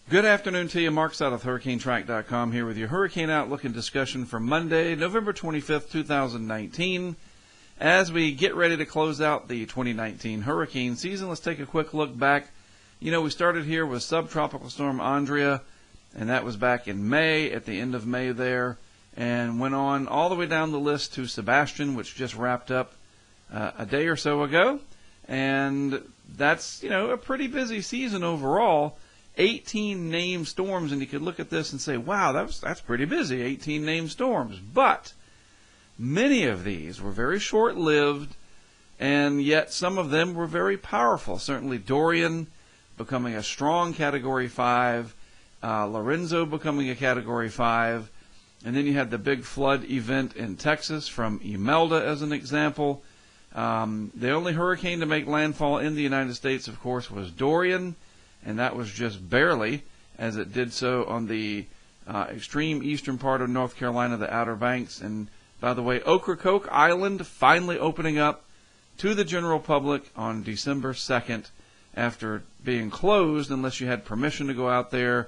Good afternoon to you. Mark Stott of HurricaneTrack.com here with your Hurricane Outlook and discussion for Monday, November 25th, 2019. As we get ready to close out the 2019 hurricane season, let's take a quick look back. You know, we started here with Subtropical Storm Andrea, and that was back in May, at the end of May there, and went on all the way down the list to Sebastian, which just wrapped up a day or so ago. And that's, you know, a pretty busy season overall. 18 named storms, and you could look at this and say, wow, that's pretty busy, 18 named storms. But many of these were very short-lived, and yet some of them were very powerful. Certainly Dorian becoming a strong Category 5, Lorenzo becoming a Category 5, and then you had the big flood event in Texas from Imelda as an example. The only hurricane to make landfall in the United States, of course, was Dorian, and that was just barely, as it did so on the extreme eastern part of North Carolina, the Outer Banks. And by the way, Ocracoke Island finally opening up to the general public on December 2nd after being closed unless you had permission to go out there,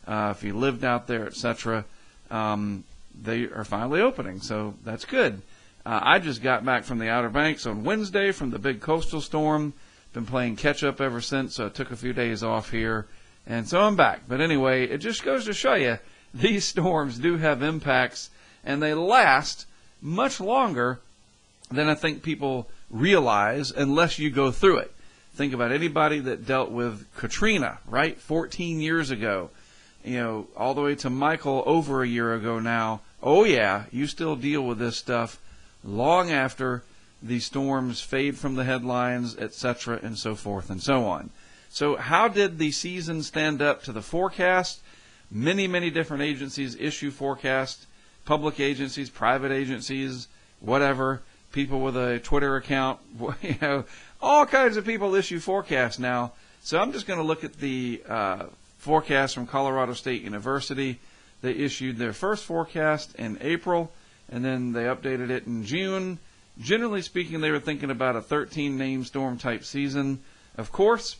if you lived out there, etc. They are finally opening, so that's good. I just got back from the Outer Banks on Wednesday from the big coastal storm. Been playing catch-up ever since, so I took a few days off here, and so I'm back. But anyway, it just goes to show you, these storms do have impacts, and they last much longer than I think people realize unless you go through it. Think about anybody that dealt with Katrina, right, 14 years ago, you know, all the way to Michael over a year ago now. Oh, yeah, you still deal with this stuff long after the storms fade from the headlines, etc., and so forth and so on. So how did the season stand up to the forecast? Many, many different agencies issue forecasts, public agencies, private agencies, whatever, people with a Twitter account, you know, all kinds of people issue forecasts now. So I'm just going to look at the forecast from Colorado State University. They issued their first forecast in April, and then they updated it in June. Generally speaking, they were thinking about a 13-name storm type season. Of course,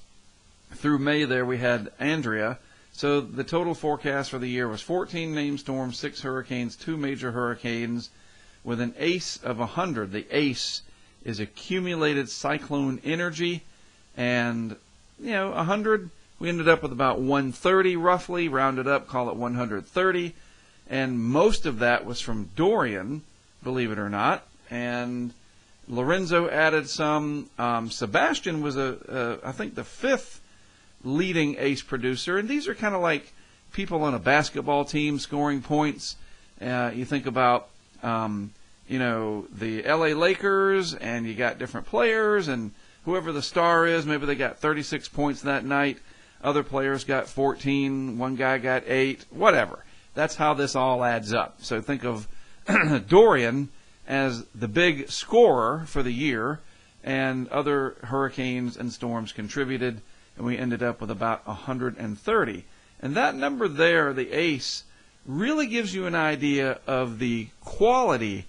through May there we had Andrea. So the total forecast for the year was 14 named storms, 6 hurricanes, 2 major hurricanes, with an ACE of 100. The ACE is accumulated cyclone energy. And, you know, 100, we ended up with about 130 roughly, rounded up, call it 130. And most of that was from Dorian, believe it or not. And Lorenzo added some. Sebastian was, I think, the 5th leading ace producer. And these are kind of like people on a basketball team scoring points. You think about, you know, the LA Lakers, and you got different players, and whoever the star is, maybe they got 36 points that night. Other players got 14. One guy got 8. Whatever. That's how this all adds up. So think of Dorian as the big scorer for the year, and other hurricanes and storms contributed, and we ended up with about 130. And that number there, the ACE, really gives you an idea of the quality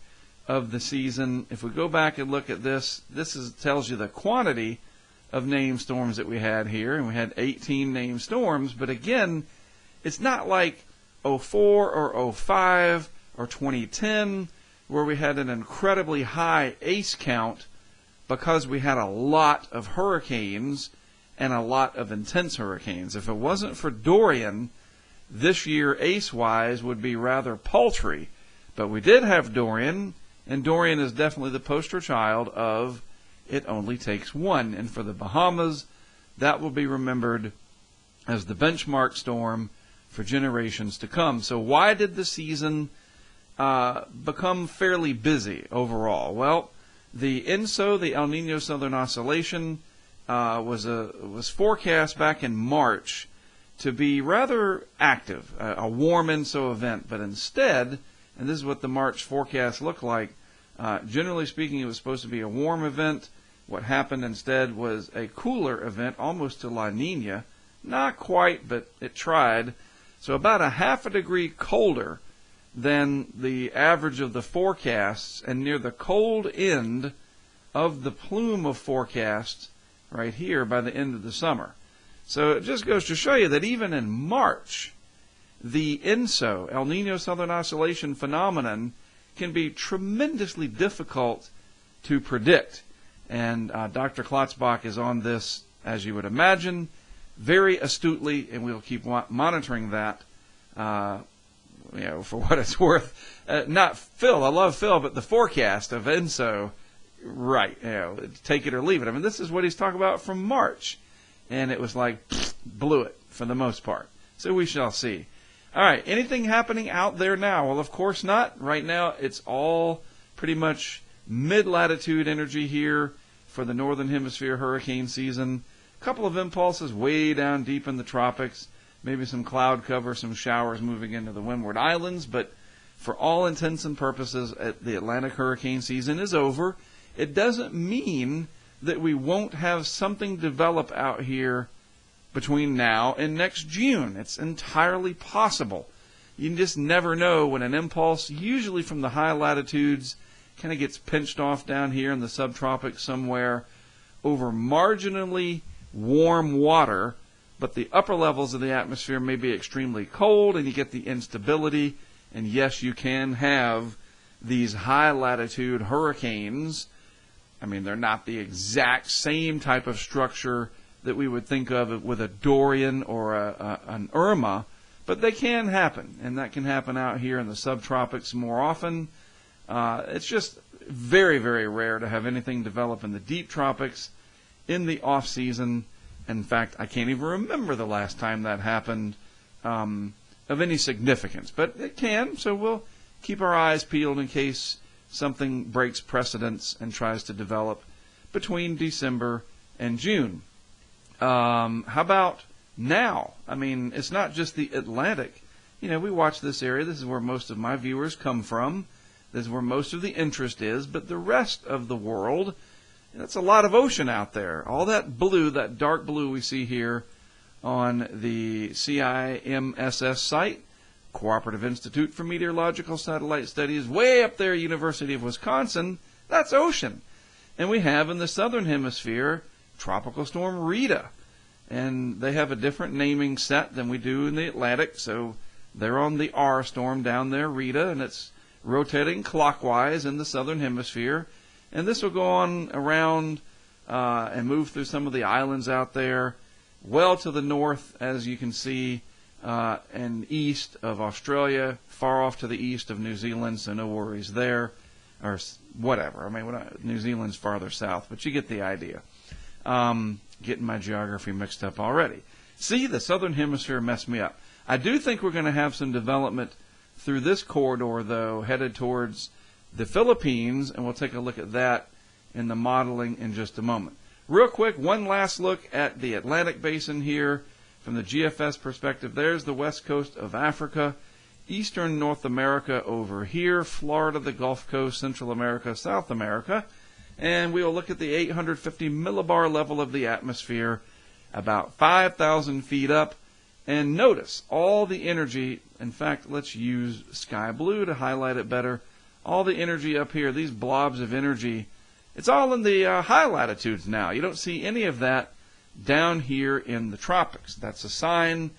of the season. If we go back and look at this, tells you the quantity of named storms that we had here, and we had 18 named storms, but again, it's not like 04 or 05 or 2010, where we had an incredibly high ACE count because we had a lot of hurricanes and a lot of intense hurricanes. If it wasn't for Dorian, this year ACE-wise would be rather paltry. But we did have Dorian, and Dorian is definitely the poster child of it only takes one. And for the Bahamas, that will be remembered as the benchmark storm for generations to come. So why did the season become fairly busy overall? Well, the ENSO, the El Nino Southern Oscillation, was forecast back in March to be rather active, a warm ENSO event. But instead, and this is what the March forecast looked like, generally speaking, it was supposed to be a warm event. What happened instead was a cooler event, almost to La Nina. Not quite, but it tried. So about a half a degree colder than the average of the forecasts, and near the cold end of the plume of forecasts right here by the end of the summer. So it just goes to show you that even in March, the ENSO, El Nino Southern Oscillation phenomenon, can be tremendously difficult to predict. And Dr. Klotzbach is on this, as you would imagine, very astutely, and we'll keep monitoring that, for what it's worth. Not Phil, I love Phil, but the forecast of ENSO, right, take it or leave it. I mean, this is what he's talking about from March, and it was like, blew it for the most part. So we shall see. All right, anything happening out there now? Well, of course not. Right now, it's all pretty much mid-latitude energy here for the northern hemisphere hurricane season. A couple of impulses way down deep in the tropics, maybe some cloud cover, some showers moving into the Windward Islands, but for all intents and purposes, the Atlantic hurricane season is over. It doesn't mean that we won't have something develop out here between now and next June. It's entirely possible. You just never know when an impulse, usually from the high latitudes, kind of gets pinched off down here in the subtropics somewhere over marginally warm water, but the upper levels of the atmosphere may be extremely cold, and you get the instability. And yes, you can have these high latitude hurricanes. I mean, they're not the exact same type of structure that we would think of with a Dorian or an Irma, but they can happen, and that can happen out here in the subtropics more often. It's just very, very rare to have anything develop in the deep tropics in the off-season. In fact, I can't even remember the last time that happened of any significance, but it can, so we'll keep our eyes peeled in case something breaks precedence and tries to develop between December and June. How about now? I mean, it's not just the Atlantic. We watch this area. This is where most of my viewers come from. This is where most of the interest is. But the rest of the world, that's a lot of ocean out there. All that blue, that dark blue we see here on the CIMSS site, Cooperative Institute for Meteorological Satellite Studies, way up there, University of Wisconsin, that's ocean. And we have in the southern hemisphere Tropical Storm Rita, and they have a different naming set than we do in the Atlantic, so they're on the R storm down there, Rita, and it's rotating clockwise in the southern hemisphere, and this will go on around and move through some of the islands out there, well to the north, as you can see, and east of Australia, far off to the east of New Zealand, so no worries there, or whatever. I mean, New Zealand's farther south, but you get the idea. Getting my geography mixed up already. See, the southern hemisphere messed me up. I do think we're going to have some development through this corridor, though, headed towards the Philippines, and we'll take a look at that in the modeling in just a moment. Real quick, one last look at the Atlantic Basin here from the GFS perspective. There's the west coast of Africa, eastern North America over here, Florida, the Gulf Coast, Central America, South America. And we will look at the 850 millibar level of the atmosphere, about 5,000 feet up. And notice all the energy. In fact, let's use sky blue to highlight it better. All the energy up here, these blobs of energy, it's all in the high latitudes now. You don't see any of that down here in the tropics. That's a sign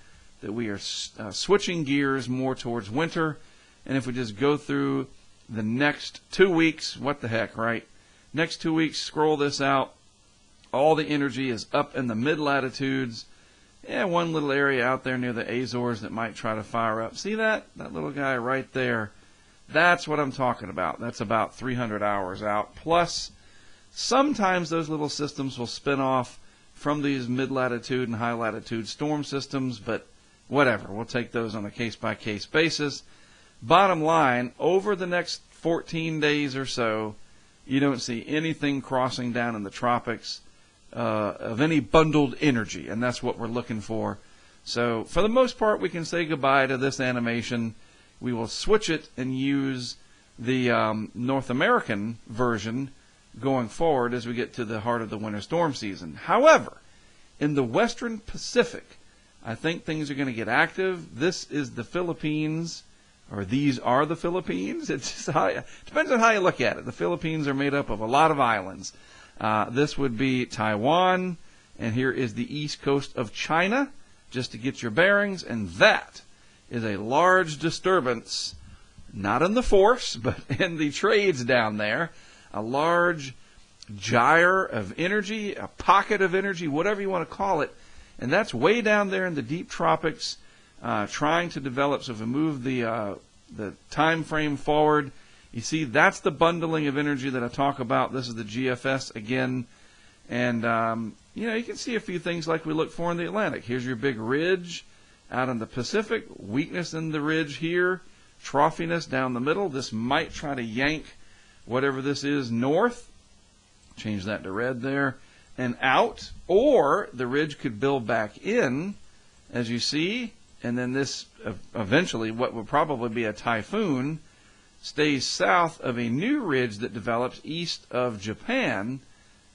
that we are switching gears more towards winter. And if we just go through the next 2 weeks, what the heck, right? Next 2 weeks, scroll this out. All the energy is up in the mid-latitudes. Yeah, one little area out there near the Azores that might try to fire up. See that? That little guy right there. That's what I'm talking about. That's about 300 hours out. Plus, sometimes those little systems will spin off from these mid-latitude and high-latitude storm systems, but whatever. We'll take those on a case-by-case basis. Bottom line, over the next 14 days or so, you don't see anything crossing down in the tropics of any bundled energy, and that's what we're looking for. So for the most part, we can say goodbye to this animation. We will switch it and use the North American version going forward as we get to the heart of the winter storm season. However, in the western Pacific, I think things are going to get active. This is the Philippines, or these are the Philippines. It depends on how you look at it. The Philippines are made up of a lot of islands. This would be Taiwan And here is the east coast of China, just to get your bearings. And that is a large disturbance, not in the force, but in the trades down there. A large gyre of energy, a pocket of energy, whatever you want to call it. And that's way down there in the deep tropics, trying to develop. So if we move the time frame forward, you see that's the bundling of energy that I talk about. This is the GFS again. And, you can see a few things like we look for in the Atlantic. Here's your big ridge out in the Pacific, weakness in the ridge here, trophiness down the middle. This might try to yank whatever this is north. Change that to red there. And out, or the ridge could build back in, as you see, and then this eventually, what would probably be a typhoon, stays south of a new ridge that develops east of Japan,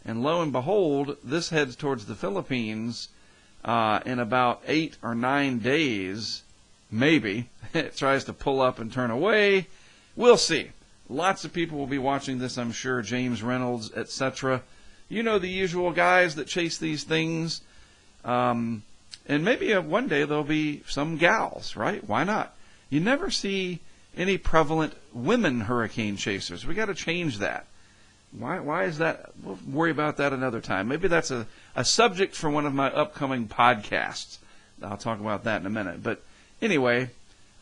and lo and behold, this heads towards the Philippines in about 8 or 9 days, maybe. It tries to pull up and turn away. We'll see. Lots of people will be watching this, I'm sure, James Reynolds, etc. You know the usual guys that chase these things. And maybe one day there'll be some gals, right? Why not? You never see any prevalent women hurricane chasers. We got to change that. Why is that? We'll worry about that another time. Maybe that's a subject for one of my upcoming podcasts. I'll talk about that in a minute. But anyway,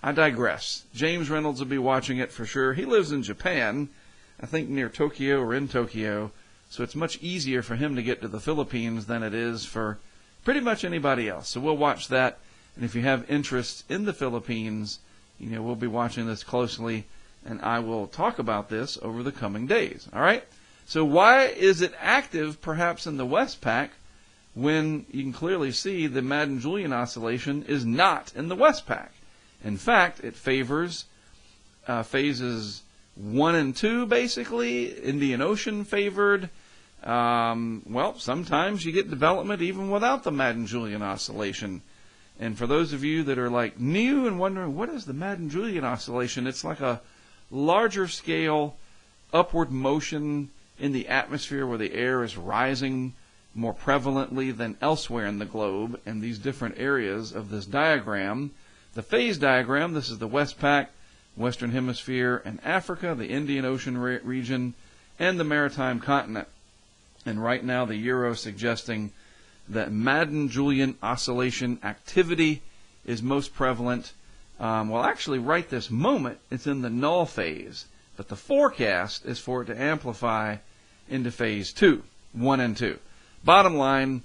I digress. James Reynolds will be watching it for sure. He lives in Japan, I think near Tokyo or in Tokyo. So it's much easier for him to get to the Philippines than it is for pretty much anybody else. So we'll watch that. And if you have interest in the Philippines, we'll be watching this closely. And I will talk about this over the coming days. All right? So why is it active perhaps in the Westpac when you can clearly see the Madden Julian oscillation is not in the Westpac? In fact, it favors phases 1 and 2, basically. Indian Ocean favored. Sometimes you get development even without the Madden Julian oscillation. And for those of you that are like new and wondering, what is the Madden Julian oscillation? It's like a larger scale upward motion in the atmosphere where the air is rising more prevalently than elsewhere in the globe in these different areas of this diagram. The phase diagram, this is the Westpac, Western Hemisphere, and Africa, the Indian Ocean region, and the Maritime Continent. And right now the Euro suggesting that Madden Julian oscillation activity is most prevalent. Actually, right this moment, it's in the Noll phase. But the forecast is for it to amplify into phase 2, 1 and 2. Bottom line,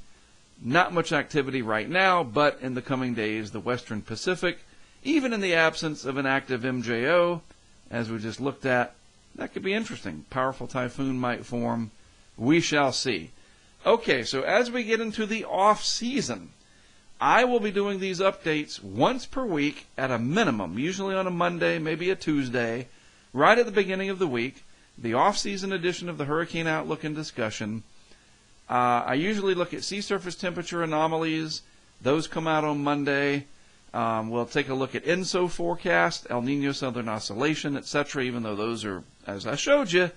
not much activity right now, but in the coming days, the Western Pacific, even in the absence of an active MJO, as we just looked at, that could be interesting. Powerful typhoon might form. We shall see. Okay, so as we get into the off-season, I will be doing these updates once per week at a minimum, usually on a Monday, maybe a Tuesday, right at the beginning of the week, the off-season edition of the Hurricane Outlook and Discussion. I usually look at sea surface temperature anomalies. Those come out on Monday. We'll take a look at ENSO forecast, El Nino Southern Oscillation, etc., even though those are, as I showed you,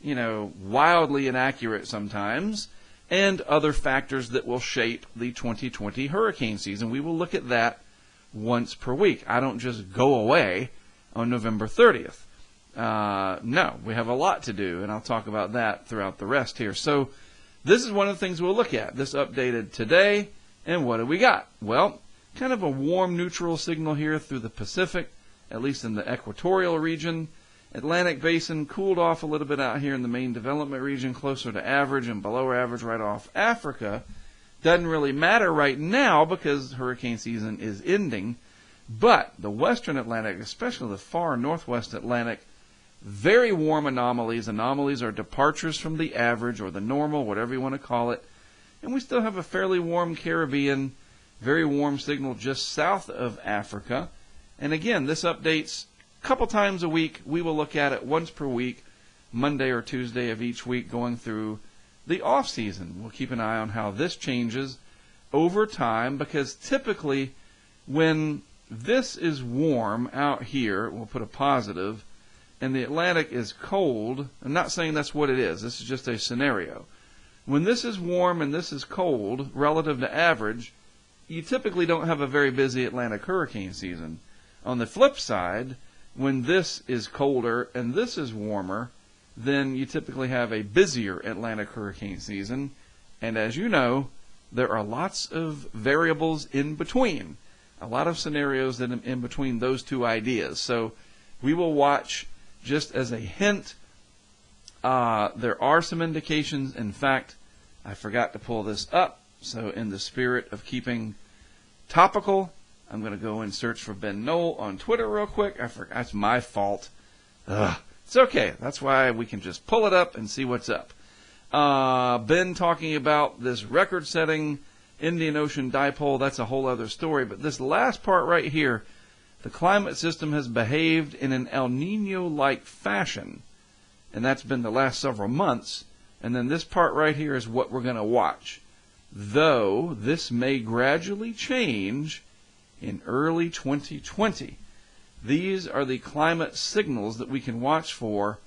wildly inaccurate sometimes, and other factors that will shape the 2020 hurricane season. We will look at that once per week. I don't just go away on November 30th. No, we have a lot to do, and I'll talk about that throughout the rest here. So this is one of the things we'll look at, this updated today, and what do we got? Well, kind of a warm neutral signal here through the Pacific, at least in the equatorial region. Atlantic Basin cooled off a little bit out here in the main development region, closer to average and below average right off Africa. Doesn't really matter right now because hurricane season is ending. But the western Atlantic, especially the far northwest Atlantic, very warm anomalies. Anomalies are departures from the average or the normal, whatever you want to call it. And we still have a fairly warm Caribbean, very warm signal just south of Africa. And again, this updates a couple times a week. We will look at it once per week, Monday or Tuesday of each week, going through the off season. We'll keep an eye on how this changes over time, because typically when this is warm out here, we'll put a positive, and the Atlantic is cold. I'm not saying that's what it is. This is just a scenario. when this is warm and this is cold relative to average, you typically don't have a very busy Atlantic hurricane season. On the flip side, when this is colder and this is warmer, then you typically have a busier Atlantic hurricane season. And as you know, there are lots of variables in between, a lot of scenarios that in between those two ideas. So we will watch, just as a hint, there are some indications. In fact, I forgot to pull this up. So in the spirit of keeping topical, I'm going to go and search for Ben Noll on Twitter real quick. I forgot. That's my fault. It's okay. That's why we can just pull it up and see what's up. Ben talking about this record-setting Indian Ocean dipole. That's a whole other story. But this last part right here, the climate system has behaved in an El Nino-like fashion. And that's been the last several months. And then this part right here is what we're going to watch. Though this may gradually change in early 2020. These are the climate signals that we can watch for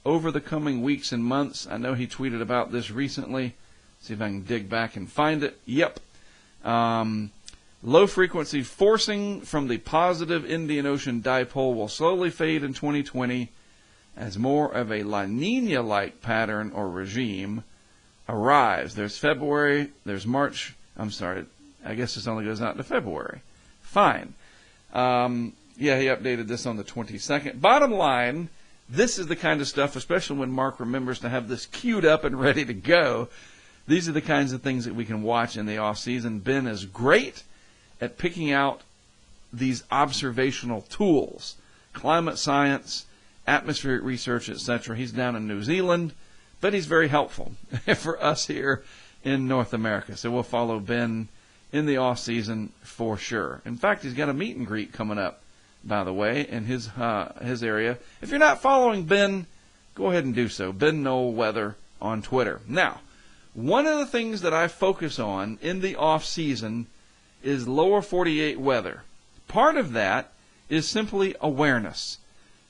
over the coming weeks and months. I know he tweeted about this recently. See if I can dig back and find it. Yep. Low frequency forcing from the positive Indian Ocean dipole will slowly fade in 2020 as more of a La Nina-like pattern or regime arrives. There's February, there's March. I'm sorry, I guess this only goes out to February. Fine. Yeah, he updated this on the 22nd. Bottom line, this is the kind of stuff, especially when Mark remembers to have this queued up and ready to go. These are the kinds of things that we can watch in the off season. Ben is great at picking out these observational tools, climate science, atmospheric research, etc. He's down in New Zealand, but he's very helpful for us here in North America. So we'll follow Ben in the off season for sure. In fact, he's got a meet and greet coming up, by the way, in his area. If you're not following Ben, go ahead and do so. Ben Noll Weather on Twitter. Now, one of the things that I focus on in the off season is lower 48 weather. Part of that is simply awareness,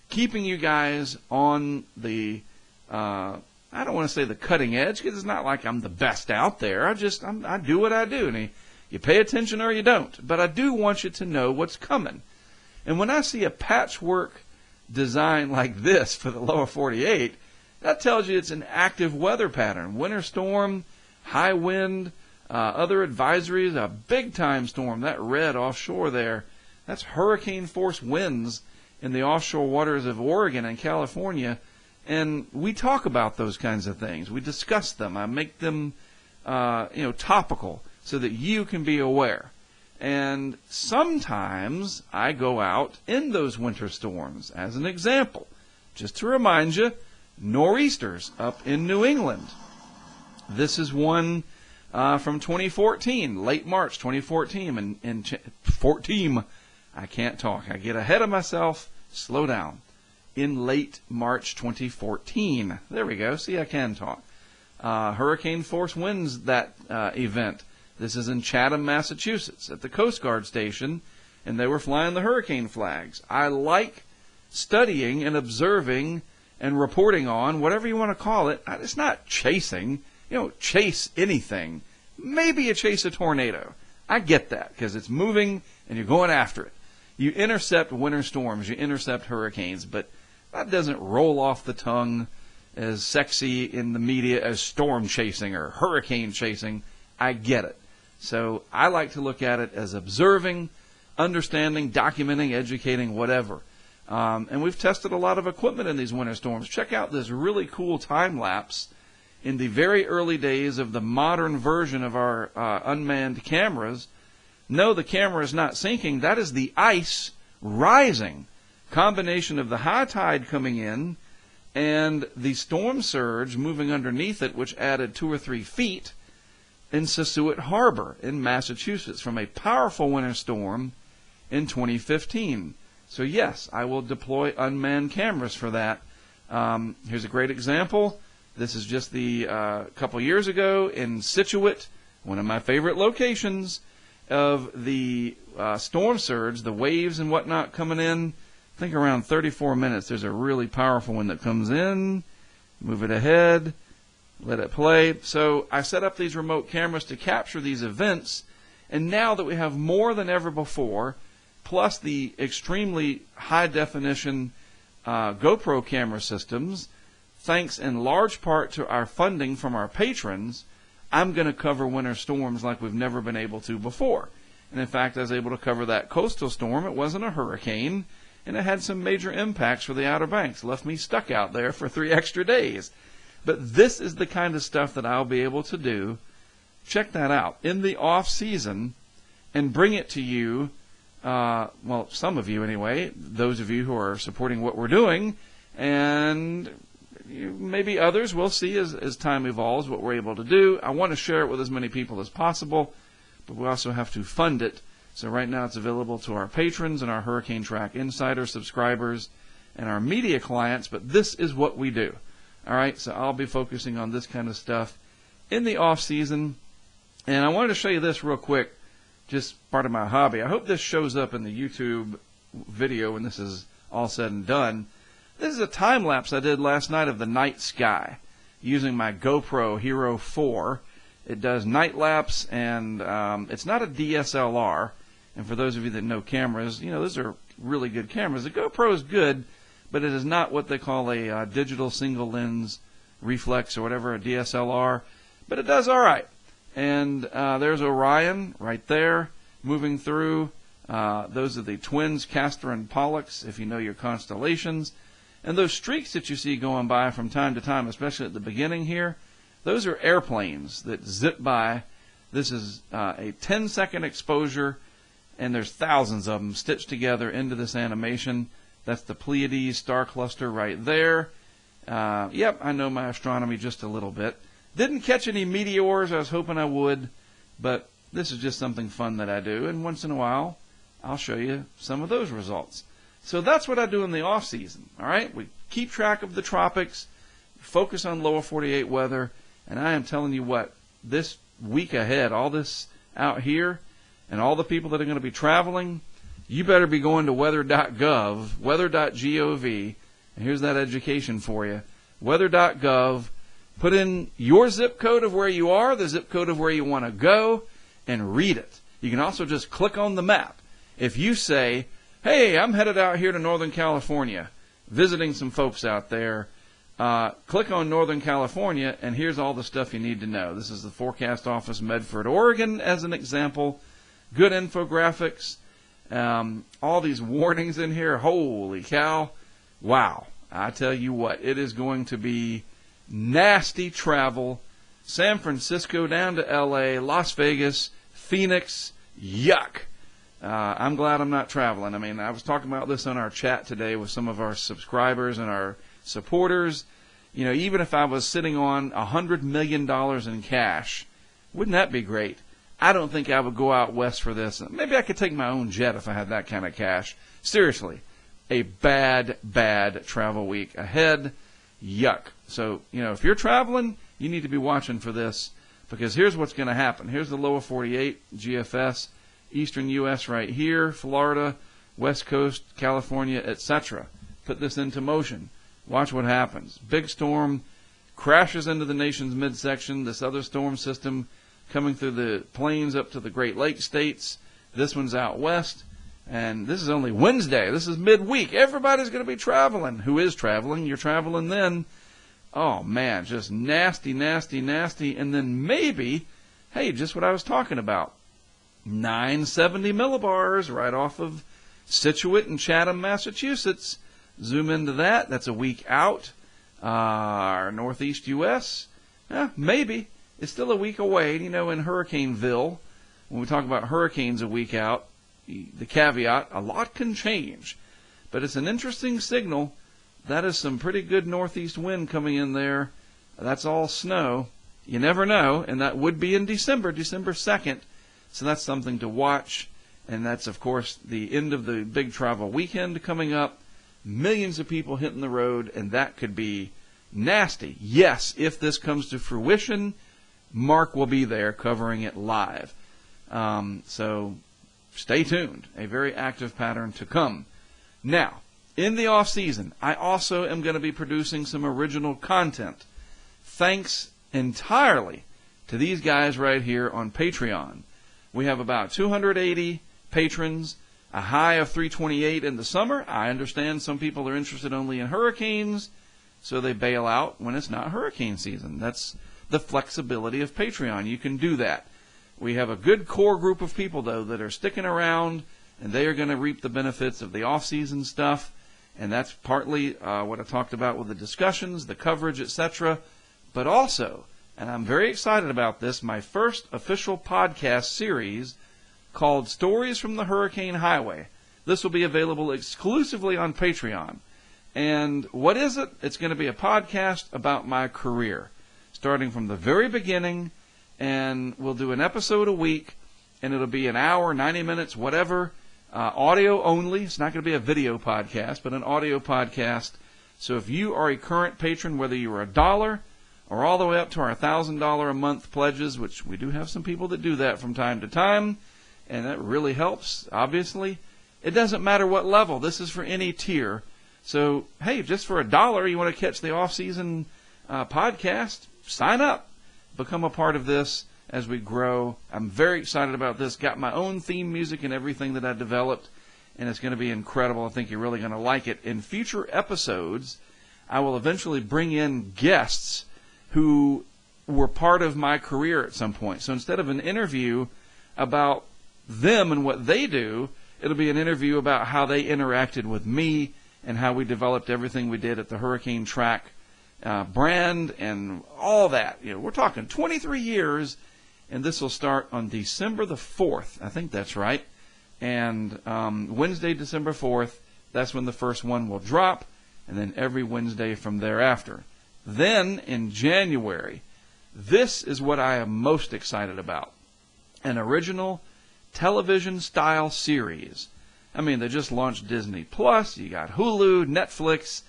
keeping you guys on the I don't want to say the cutting edge, because it's not like I'm the best out there. I do what I do, and you pay attention or you don't. But I do want you to know what's coming. And when I see a patchwork design like this for the lower 48, that tells you it's an active weather pattern. Winter storm, high wind, other advisories, a big-time storm. That red offshore there, that's hurricane-force winds in the offshore waters of Oregon and California. And we talk about those kinds of things. We discuss them. I make them topical so that you can be aware. And sometimes I go out in those winter storms. As an example, just to remind you, nor'easters up in New England. This is one from 2014, late March 2014. I can't talk. I get ahead of myself. Slow down. In late March 2014. There we go. See, I can talk. Hurricane force winds that event. This is in Chatham, Massachusetts, at the Coast Guard station, and they were flying the hurricane flags. I like studying and observing and reporting on, whatever you want to call it. It's not chasing. You don't chase anything. Maybe you chase a tornado. I get that, because it's moving and you're going after it. You intercept winter storms, you intercept hurricanes, but that doesn't roll off the tongue as sexy in the media as storm chasing or hurricane chasing. I get it. So I like to look at it as observing, understanding, documenting, educating, whatever. And we've tested a lot of equipment in these winter storms. Check out this really cool time lapse in the very early days of the modern version of our unmanned cameras. No, the camera is not sinking. That is the ice rising. Combination of the high tide coming in and the storm surge moving underneath it, which added 2 or 3 feet in Sassuat Harbor in Massachusetts from a powerful winter storm in 2015. So yes, I will deploy unmanned cameras for that. Here's a great example. This is just the couple years ago in Scituate, one of my favorite locations, of the storm surge, the waves and whatnot coming in. I think around 34 minutes. There's a really powerful one that comes in. Move it ahead. Let it play. So I set up these remote cameras to capture these events, and now that we have more than ever before, plus the extremely high definition GoPro camera systems, thanks in large part to our funding from our patrons, I'm going to cover winter storms like we've never been able to before. And in fact, I was able to cover that coastal storm. It wasn't a hurricane, and it had some major impacts for the Outer Banks. Left me stuck out there for 3 extra days. But this is the kind of stuff that I'll be able to do. Check that out in the off season and bring it to you. Well, some of you anyway, those of you who are supporting what we're doing, and maybe others will see as time evolves what we're able to do. I want to share it with as many people as possible, but we also have to fund it. So right now it's available to our patrons and our HurricaneTrack Insider subscribers and our media clients, but this is what we do. All right, so I'll be focusing on this kind of stuff in the off season. And I wanted to show you this real quick, just part of my hobby. I hope this shows up in the YouTube video when this is all said and done. This is a time lapse I did last night of the night sky using my GoPro Hero 4. It does night lapse, and it's not a DSLR. And for those of you that know cameras, those are really good cameras. The GoPro is good, but it is not what they call a digital single lens reflex or whatever, a DSLR. But it does all right. And there's Orion right there moving through. Those are the twins, Castor and Pollux, if you know your constellations. And those streaks that you see going by from time to time, especially at the beginning here, those are airplanes that zip by. This is a 10-second exposure, and there's thousands of them stitched together into this animation. That's the Pleiades star cluster right there. Yep, I know my astronomy just a little bit. Didn't catch any meteors. I was hoping I would, but this is just something fun that I do, and once in a while, I'll show you some of those results. So that's what I do in the off season. All right, we keep track of the tropics, focus on lower 48 weather, and I am telling you what, this week ahead, all this out here, and all the people that are going to be traveling, you better be going to weather.gov, weather.gov, and here's that education for you. Weather.gov, put in your zip code of where you are, the zip code of where you want to go, and read it. You can also just click on the map. If you say, hey, I'm headed out here to Northern California, visiting some folks out there, click on Northern California, and here's all the stuff you need to know. This is the Forecast Office, Medford, Oregon, as an example. Good infographics. All these warnings in here. Holy cow. Wow. I tell you what, it is going to be nasty travel. San Francisco down to L.A., Las Vegas, Phoenix. Yuck. I'm glad I'm not traveling. I mean, I was talking about this on our chat today with some of our subscribers and our supporters. Even if I was sitting on $100 million in cash, wouldn't that be great? I don't think I would go out west for this. Maybe I could take my own jet if I had that kind of cash. Seriously, a bad, bad travel week ahead. Yuck. So, if you're traveling, you need to be watching for this, because here's what's going to happen. Here's the lower 48, GFS. Eastern U.S. right here, Florida, West Coast, California, etc. Put this into motion. Watch what happens. Big storm crashes into the nation's midsection. This other storm system coming through the plains up to the Great Lakes states. This one's out west. And this is only Wednesday. This is midweek. Everybody's going to be traveling. Who is traveling? You're traveling then. Oh, man, just nasty, nasty, nasty. And then maybe, hey, just what I was talking about. 970 millibars right off of Scituate and Chatham, Massachusetts. Zoom into that. That's a week out. Our northeast U.S., maybe. It's still a week away. In Hurricaneville, when we talk about hurricanes a week out, the caveat, a lot can change. But it's an interesting signal. That is some pretty good northeast wind coming in there. That's all snow. You never know. And that would be in December 2nd. So that's something to watch, and that's, of course, the end of the big travel weekend coming up. Millions of people hitting the road, and that could be nasty. Yes, if this comes to fruition, Mark will be there covering it live. So stay tuned. A very active pattern to come. Now, in the off season, I also am going to be producing some original content. Thanks entirely to these guys right here on Patreon. We have about 280 patrons, a high of 328 in the summer. I understand some people are interested only in hurricanes, so they bail out when it's not hurricane season. That's the flexibility of Patreon. You can do that. We have a good core group of people, though, that are sticking around, and they are going to reap the benefits of the off-season stuff. And that's partly what I talked about with the discussions, the coverage, etc. But also, and I'm very excited about this, my first official podcast series called Stories from the Hurricane Highway. This will be available exclusively on Patreon. And what is it? It's going to be a podcast about my career, starting from the very beginning, and we'll do an episode a week, and it'll be an hour, 90 minutes, whatever, audio only. It's not going to be a video podcast, but an audio podcast. So if you are a current patron, whether you are $1 or all the way up to our $1,000 a month pledges, which we do have some people that do that from time to time, and that really helps, obviously. It doesn't matter what level. This is for any tier. So, hey, just for $1, you want to catch the off-season podcast, sign up. Become a part of this as we grow. I'm very excited about this. Got my own theme music and everything that I developed, and it's going to be incredible. I think you're really going to like it. In future episodes, I will eventually bring in guests who were part of my career at some point. So instead of an interview about them and what they do, it'll be an interview about how they interacted with me and how we developed everything we did at the HurricaneTrack brand and all that. You know, we're talking 23 years, and this will start on December the 4th. I think that's right. And Wednesday, December 4th, that's when the first one will drop, and then every Wednesday from thereafter. Then, in January, this is what I am most excited about. An original television-style series. I mean, they just launched Disney Plus, you got Hulu, Netflix,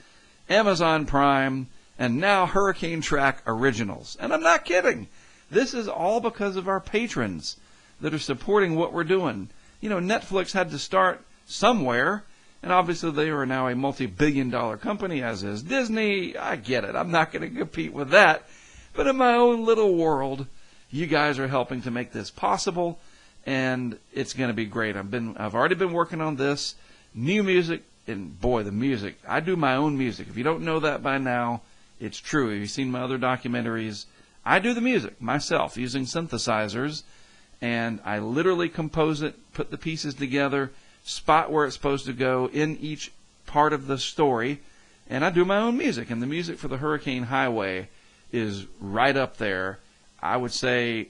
Amazon Prime, and now HurricaneTrack Originals. And I'm not kidding. This is all because of our patrons that are supporting what we're doing. You know, Netflix had to start somewhere, and obviously they are now a multi-billion-dollar company, as is Disney. I get it. I'm not going to compete with that. But in my own little world, you guys are helping to make this possible, and it's going to be great. I've already been working on this. New music, and boy, the music. I do my own music. If you don't know that by now, it's true. If you've seen my other documentaries, I do the music myself using synthesizers, and I literally compose it, put the pieces together, spot where it's supposed to go in each part of the story, and I do my own music. And the music for the Hurricane Highway is right up there. I would say,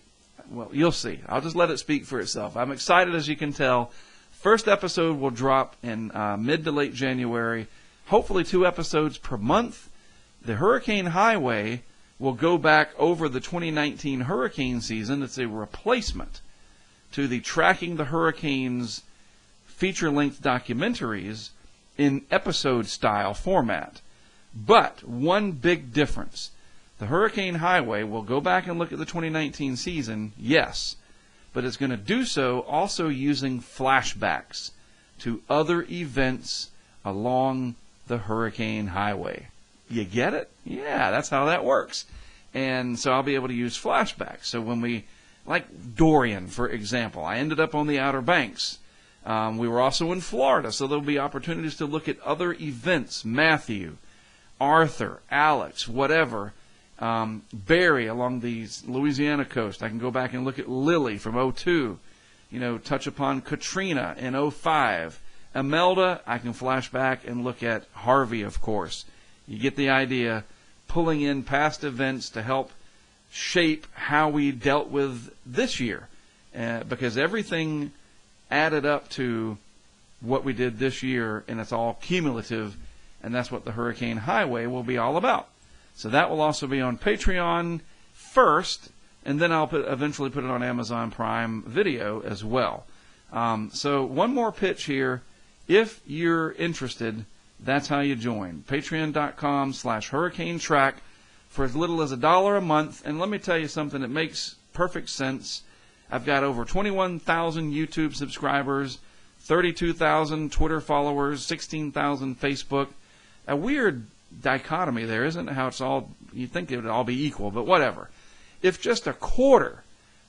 well, you'll see. I'll just let it speak for itself. I'm excited, as you can tell. First episode will drop in mid to late January. Hopefully 2 episodes per month. The Hurricane Highway will go back over the 2019 hurricane season. It's a replacement to the Tracking the Hurricanes feature-length documentaries in episode-style format. But one big difference. The Hurricane Highway will go back and look at the 2019 season, yes, but it's going to do so also using flashbacks to other events along the Hurricane Highway. You get it? Yeah, that's how that works. And so I'll be able to use flashbacks. So when we, like Dorian, for example, I ended up on the Outer Banks. We were also in Florida, so there'll be opportunities to look at other events. Matthew, Arthur, Alex, whatever. Barry along the Louisiana coast. I can go back and look at Lily from '02. You know, touch upon Katrina in '05. Imelda, I can flash back and look at Harvey, of course. You get the idea. Pulling in past events to help shape how we dealt with this year. Because everything added up to what we did this year, and it's all cumulative, and that's what the Hurricane Highway will be all about. So that will also be on Patreon first, and then I'll eventually put it on Amazon Prime Video as well. So one more pitch here. If you're interested, that's how you join. Patreon.com/HurricaneTrack for as little as $1 a month. And let me tell you something that makes perfect sense. I've got over 21,000 YouTube subscribers, 32,000 Twitter followers, 16,000 Facebook. A weird dichotomy there, isn't it? How it's all, you'd think it would all be equal, but whatever. if just a quarter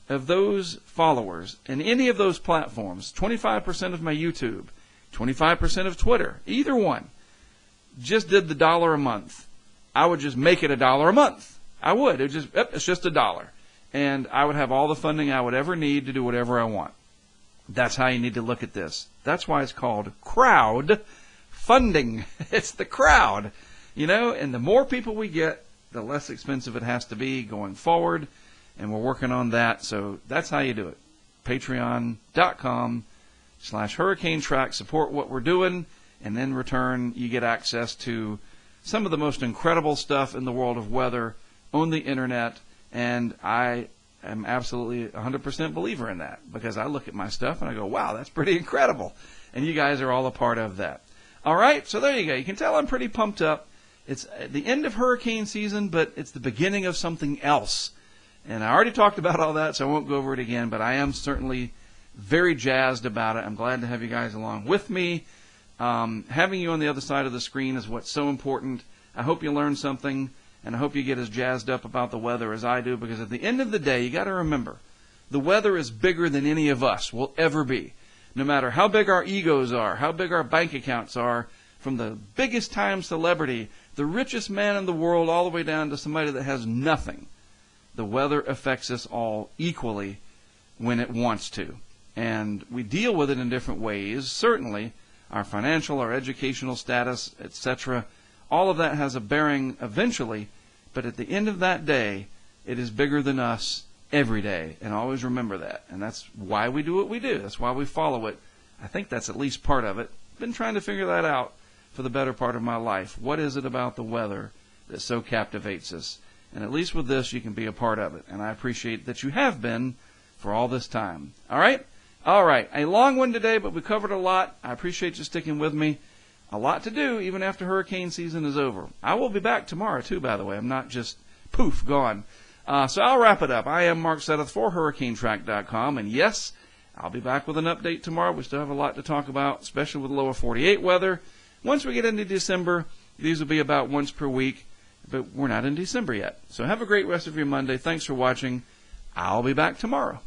of those followers in any of those platforms, 25% of my YouTube, 25% of Twitter, either one, just did the $1 a month, I would just make it $1 a month. I would. It's just $1. And I would have all the funding I would ever need to do whatever I want. That's how you need to look at this. That's why it's called crowd funding. It's the crowd, and the more people we get, the less expensive it has to be going forward. And we're working on that. So that's how you do it. Patreon.com/HurricaneTrack. Support what we're doing. And in return, you get access to some of the most incredible stuff in the world of weather on the internet. And I am absolutely 100% believer in that, because I look at my stuff and I go, wow, that's pretty incredible. And you guys are all a part of that. All right, so there you go. You can tell I'm pretty pumped up. It's the end of hurricane season, but it's the beginning of something else. And I already talked about all that, so I won't go over it again, but I am certainly very jazzed about it. I'm glad to have you guys along with me. Having you on the other side of the screen is what's so important. I hope you learned something, and I hope you get as jazzed up about the weather as I do, because at the end of the day, you got to remember, the weather is bigger than any of us will ever be. No matter how big our egos are, how big our bank accounts are, from the biggest time celebrity, the richest man in the world, all the way down to somebody that has nothing, the weather affects us all equally when it wants to. And we deal with it in different ways. Certainly, our financial, our educational status, etc., all of that has a bearing eventually, but at the end of that day, it is bigger than us every day. And always remember that. And that's why we do what we do. That's why we follow it. I think that's at least part of it. Been trying to figure that out for the better part of my life. What is it about the weather that so captivates us? And at least with this, you can be a part of it. And I appreciate that you have been for all this time. All right? All right. A long one today, but we covered a lot. I appreciate you sticking with me. A lot to do even after hurricane season is over. I will be back tomorrow, too, by the way. I'm not just, poof, gone. So I'll wrap it up. I am Mark Setheth for HurricaneTrack.com. And yes, I'll be back with an update tomorrow. We still have a lot to talk about, especially with lower 48 weather. Once we get into December, these will be about once per week. But we're not in December yet. So have a great rest of your Monday. Thanks for watching. I'll be back tomorrow.